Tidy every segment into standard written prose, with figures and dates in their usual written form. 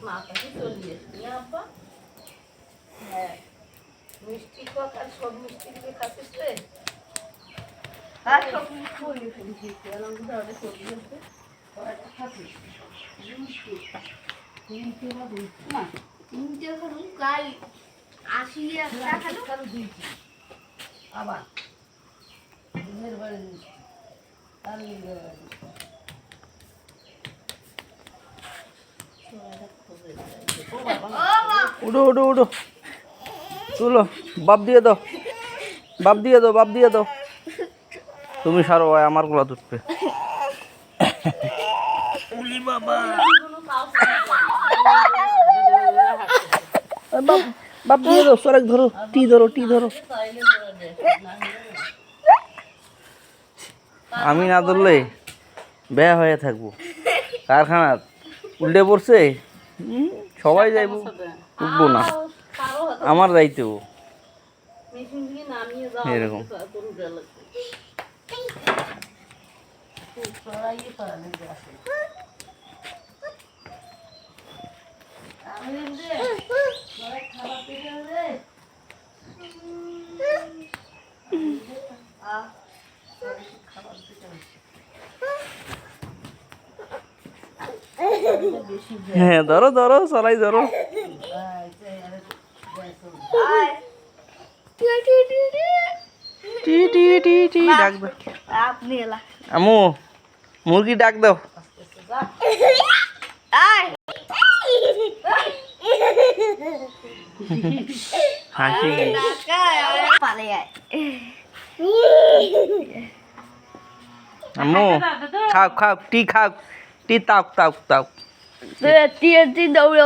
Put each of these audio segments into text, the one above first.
মাথায় চলিয়ে আব্বা হ্যাঁ মিষ্টি আর সব মিষ্টি দিয়ে খাচ্ছিস রে আর সব মিষ্টি হয়ে ফেলেছি আলহামদুলিল্লাহ অনেক চলিয়ে খাচ্ছিস মিষ্টি তিনটে বা দুইটি না তিনটে খালু কাল 80 টাকা খালু দিয়েছি আবার দিনের বাড়ি মিষ্টি তার লিগে উঠো উঠো উঠো তুলো বাপ দিয়ে দাও বাপ দিয়ে দাও বাপ দিয়ে দাও তুমি সারো ভাই আমার গোলা উঠবে বাপ দিয়ে দাও সরেক ধরো টি ধরো আমি না ধরলে বেয়া হয়ে থাকবো কারখানার উল্টে পড়ছে সবাই যাইব উঠবো না আমার যাইতেও এরকম হ্যাঁ ধরো ধরো সরাই ধরো ডাক দাও আমু মুরগি ডাক দাও হাসি আমু খাও খাও টি তাও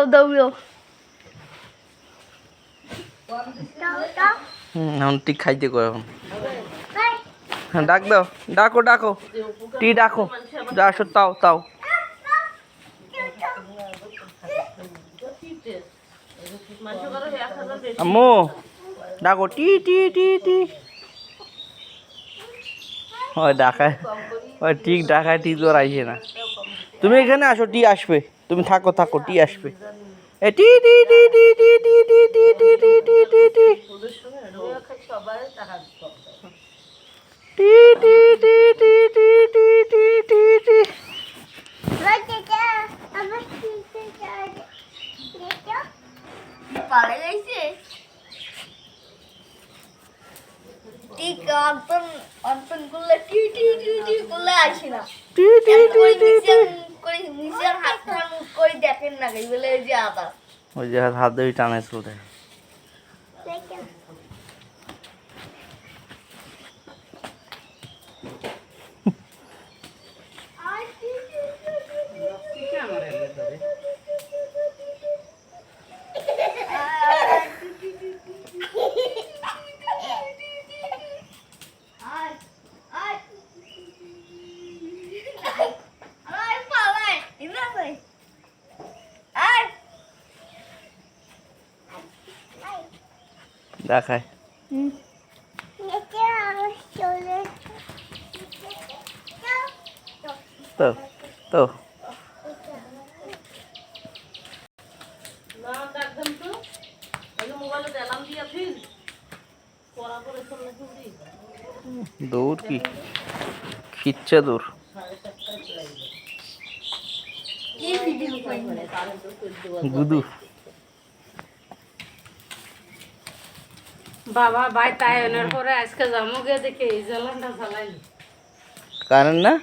দৌড়াও এখন টি খাইতে কো এখন ডাক দাও ডাকো টি ডাকো যা আসো তাও আম্মু ডাকো টি ওই ডাকায় ওই ঠিক ডাকায় টি তোর আইসে না তুমি এখানে আসো টি আসবে তুমি থাকো টি আসবে এ টি পালে যাইছে ঠিক অন্তন করলে টি করলে আসে না করে নিজের হাত মুখ করে দেখেন না বলে যে আদা ওই যে হাত দিয়ে টানে চলতে দেখায় তো দৌড় কি খিচ্ছে দৌড় গুদু বাবা ভাই তাইনের পরে আজকে যাবো গিয়ে দেখে এই জ্বালানটা জ্বালাইনি কারণ না